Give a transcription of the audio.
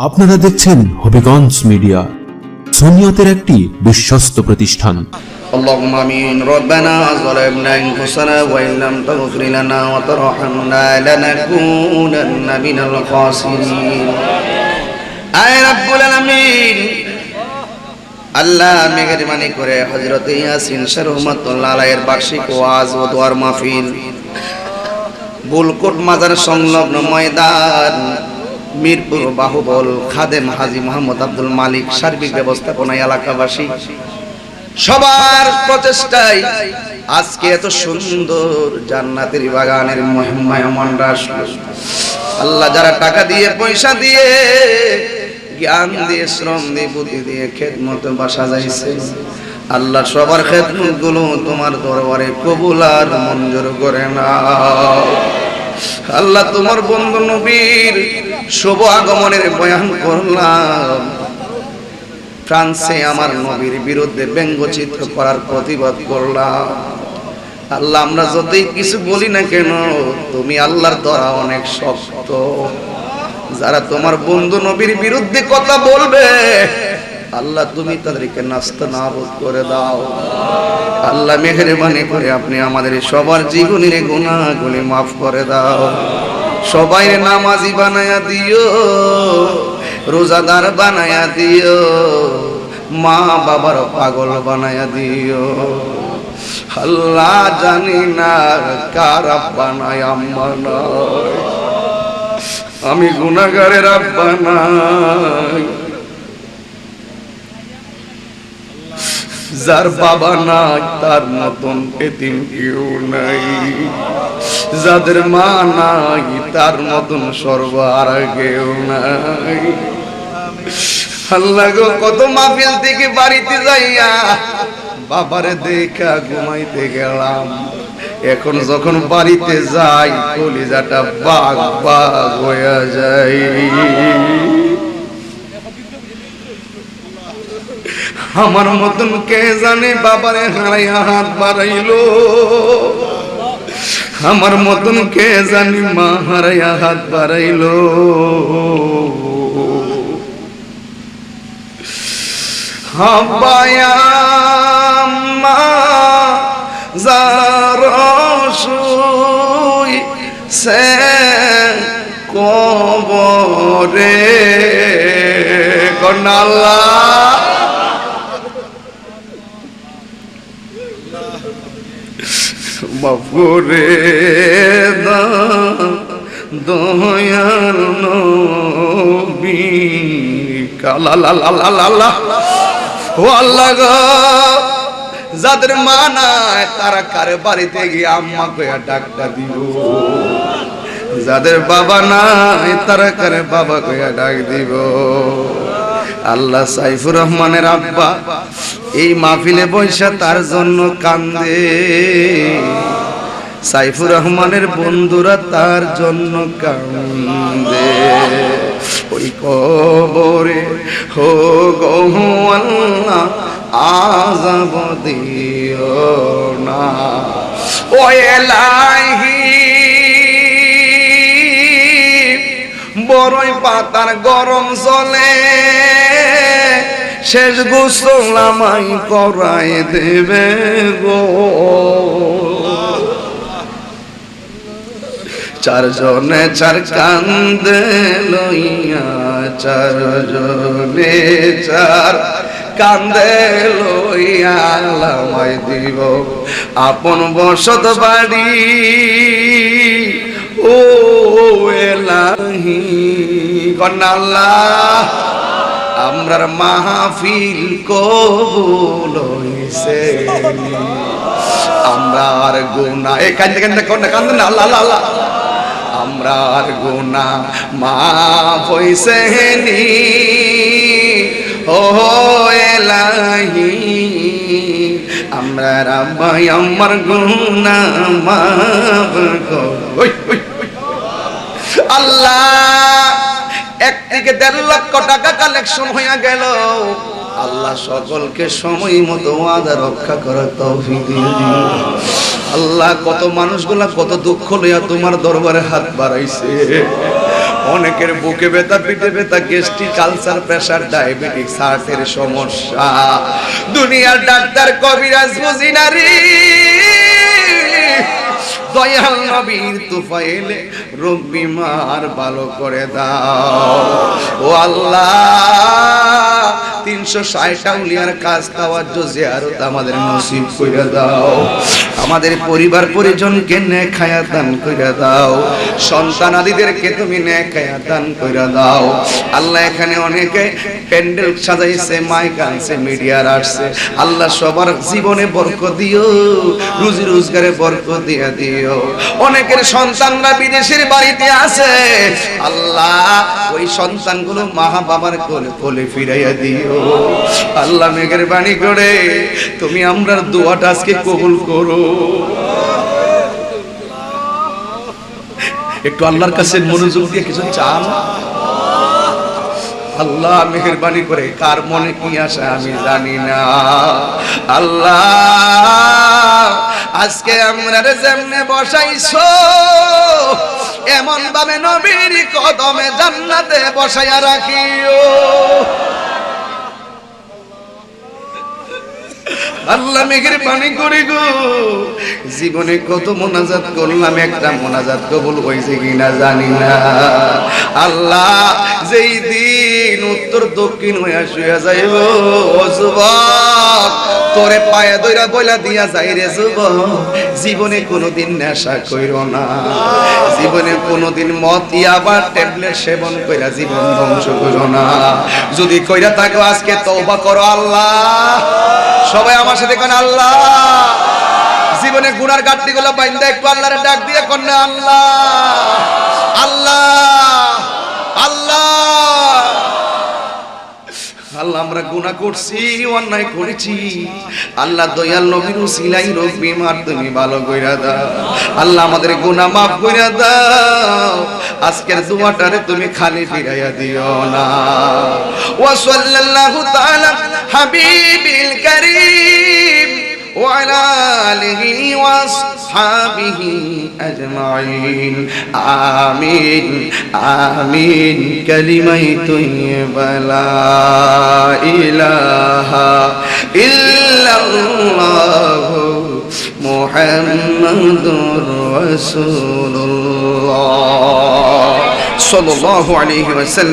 আপনারা দেখছেন হবিগঞ্জ মিডিয়া, সুন্নিয়তের একটি বিশ্বস্ত প্রতিষ্ঠান। اللهم آمين. ربنا ظلمنا أنفسنا وإن لم تغفر لنا وترحمنا لنكونن من الخاسرين. আয় রব্বুল আলামিন, আল্লাহ মেহেরবানি করে হযরত ইয়াসিন শাহ রহমাতুল্লাহ আলাইহির বার্ষিক ওয়াজ ও দোয়ার মাহফিল বুলকোট মাজার সংলগ্ন ময়দান মিরপুর বাহুবল খাদেম হাজী মোহাম্মদ আব্দুল মালিক সার্বিক ব্যবস্থাপনায় এলাকাবাসী সবার প্রচেষ্টায় আজকে এত সুন্দর জান্নাতের বাগানের মেহমানরা আসলো। আল্লাহ যারা টাকা দিয়ে পয়সা দিয়ে জ্ঞান দিয়ে শ্রম দিয়ে বুদ্ধি দিয়ে খেদমতে বাসা যাইছে, আল্লাহ সবার খেদমতগুলো তোমার দরবারে কবুল আর মঞ্জুর করে নাও। আল্লাহ তোমার বন্ধু নবীর শুভ আগমনের বয়ান করলাম, ফ্রান্সে আমার নবীর বিরুদ্ধে ব্যঙ্গচিত্র করার প্রতিবাদ করলাম। আল্লাহ আমরা যদি কিছু বলি না কেন, তুমি আল্লাহর দরা অনেক শক্ত। যারা তোমার বন্ধু নবীর বিরুদ্ধে কথা বলবে, আল্লাহ তুমি তাদেরকে নাস্তানাবুদ করে দাও। আল্লাহ মেহেরবানি করে আপনি আমাদের সবার জীবনের গুনাহগুলি মাফ করে দাও। সবাই নামাজি বানায়া দিও, রোজাদার বানায়া দিও, মা বাবার পাগল বানায়া দিও। আল্লাহ জানি না কার আব্বা নাই আম্মা নাই, আমি গুনাহগারের আব্বা নাই। যার বাবা নাই তার মতন এতিম কেউ নাই, যাদের মা নাই তার মতন সর্বহারা কেউ নাই। আল্লাহ গো, কত মাহফিল থেকে বাড়িতে যাইয়া বাবারে দেখা ঘুমাইতে গেলাম, এখন যখন বাড়িতে যাই কলিজাটা বাগ বাগ হয়ে যায়। আমার মতন কে জানে বাবারে হারাইয়া হাত বাড়াইলো, আমার মতন কে জানি মা হারাইয়া হাত বাড়াইলো। হাবায়া মা জারশুই সে কবরে কনাল্লা মাফুরে দয়ার নবী কালালালালালা। ও আল্লাহ গো, যাদের মা নাই তারা কারে বাড়িতে গিয়ে আম্মা কইয়া ডাকটা দিব, যাদের বাবা নাই তারা কারে বাবা কইয়া ডাক দিব। আল্লাহ সাইফুর রহমানের আব্বা এই মাহফিলে বৈশা তার জন্য কান্দে, সাইফুর রহমানের বন্ধুরা তার জন্য কান্দে। ওই কবরে হো গো আল্লাহ আযাব দিও না, ও ইলাহি বড়ই পাতার গরম জলে শেষ গোসল আমায় করাই দেবে গো। চারজনে চার কান্দে লইয়া, চারজনে চার কান্দে লইয়া আমায় দিব আপন বসত বাড়ি। ও এলাহি কন্নাল্লাহ, আমরার মাহফিল কবুল হইছে, আমরা আর গুনাহ এই কান্দে কান্দে কান্দে না আল্লাহ আল্লাহ, আমরা আর গুনাহ মাফ হইছে নি। ও এলাহি আমরা রাব্বাই আমার গুনাহ মাফ কর। আল্লাহ, একদিকে 1.5 লক্ষ টাকা কালেকশন হইয়া গেল, আল্লাহ সকলকে সময় মতো ওয়াদা রক্ষা করার তৌফিক দিয়ে দিন। আল্লাহ কত মানুষগুলা কত দুঃখ লইয়া তোমার দরবারে হাত বাড়াইছে। অনেকের বুকে ব্যথা, পিঠে ব্যথা, গ্যাস্ট্রিক, আলসার, প্রেসার, ডায়াবেটিস, হার্টের সমস্যা। দুনিয়ার ডাক্তার কবিরাজ বুঝি না রে, দয়াল নবীর তুফাইলে রোগ বিমার ভালো করে দাও। ও আল্লাহ 360 আউলিয়ার কাজ তাওয়াজ্জু জিয়ারত আমাদের নসিব কইরা দাও। আমাদের পরিবার পরিজনকে নেক হায়াত দান কইরা দাও। সন্তানাদিদেরকে তুমি নেক হায়াত দান কইরা দাও। আল্লাহ এখানে অনেকে প্যান্ডেল সাজাইছে, মাইক আনছে, মিডিয়ার আসছে। আল্লাহ সবার জীবনে বরকত দিও, রুজি রোজগারে বরকত দিয়া দিও। অনেকের সন্তানরা বিদেশের বাড়িতে আছে, আল্লাহ ওই সন্তানগুলো মা বাবার কোলে কোলে ফিরাইয়া দিও। আল্লাহ মেহেরবানি করে তুমি আমরার দোয়াটা আজকে কবুল করো। একটু আল্লাহর কাছে মনোযোগ দিয়ে কিছু চান। আল্লাহ মেহেরবানি করে কার মনে কি আসে আমি জানি না। আল্লাহ আজকে আমরা যেমনে বসাইছো এমন ভাবে নবীর কদমে জান্নাতে বসাইয়া রাখিও। আল্লাহ মেহেরবানি করে গো, জীবনে কত মোনাজাত করলাম, একটা মোনাজাত কবুল হয়েছে কিনা জানি না। আল্লাহ যেই দিন উত্তর দক্ষিণ হইয়া শুয়া যাইব, ও যুবক তোরে পায়ে দইরা বইলা দিয়া যাই রে যুবক, জীবনে কোনোদিন নেশা কইরো না, জীবনে কোনোদিন মদ ইয়াবা ট্যাবলেট সেবন কইরা জীবন ধ্বংস করো না। যদি কইরা থাকো আজকে তওবা করো। আল্লাহ সবাই আমার সাথে কোন আল্লাহ জীবনে গুনার গাঁটটিগুলো বাইন্দা একটু আল্লাহরে ডাক দিয়ে কোন আল্লাহ আল্লাহ আল্লাহ আল্লাহ আমরা গুনাহ করছি, অন্যায় করেছি। আল্লাহ দয়াল নবীর উসিলাই রোগ বিমার তুমি ভালো কইরা দাও। আল্লাহ আমাদের গুনাহ মাফ কইরা দাও। আজকের দোয়াটারে তুমি খালি ফিরাইয়া দিও না। ওয়া সাল্লাল্লাহু তাআলা হাবিবিল কারীম ওয়া আলা আলিহি ওয়া আসহাবিহি আজমাইন। আমিন আমিন। কালিমায়ে তাইয়্যিবা লা ইলাহা ইল্লাল্লাহ মুহাম্মাদুর রাসূলুল্লাহ সাল্লাল্লাহু আলাইহি ওয়াসাল্লাম।